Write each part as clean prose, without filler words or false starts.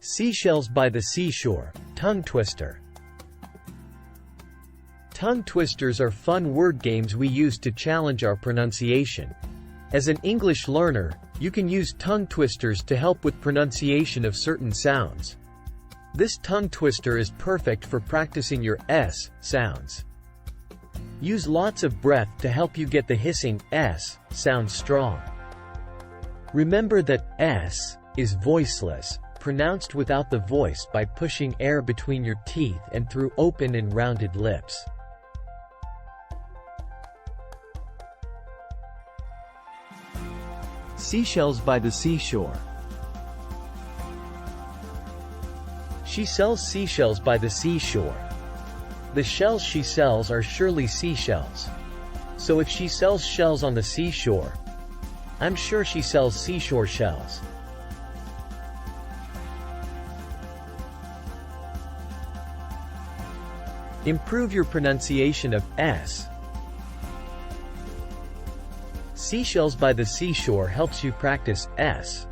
Seashells by the Seashore, tongue twister. Tongue twisters are fun word games we use to challenge our pronunciation. As an English learner, you can use tongue twisters to help with pronunciation of certain sounds. This tongue twister is perfect for practicing your S sounds. Use lots of breath to help you get the hissing S sound strong. Remember that S is voiceless, pronounced without the voice by pushing air between your teeth and through open and rounded lips. Seashells by the Seashore. She sells seashells by the seashore. The shells she sells are surely seashells. So if she sells shells on the seashore, I'm sure she sells seashore shells. Improve your pronunciation of S. Seashells by the Seashore helps you practice S.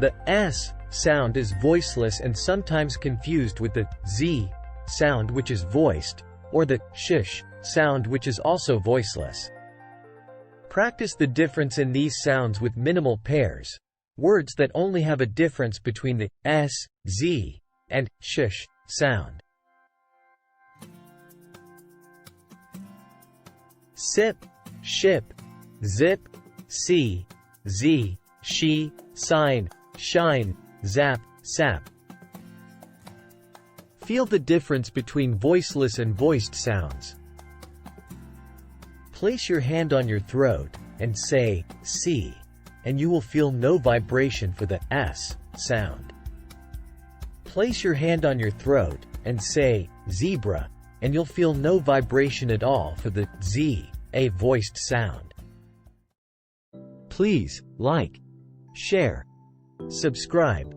The S sound is voiceless and sometimes confused with the Z sound, which is voiced, or the sh sound, which is also voiceless. Practice the difference in these sounds with minimal pairs, words that only have a difference between the S, Z, and sh sound. Sip, ship, zip, see, z, she, sign, shine, zap, sap. Feel the difference between voiceless and voiced sounds. Place your hand on your throat and say, see, and you will feel no vibration for the S sound. Place your hand on your throat and say, zebra, and you'll feel no vibration at all for the Z, a voiced sound. Please like, share, subscribe,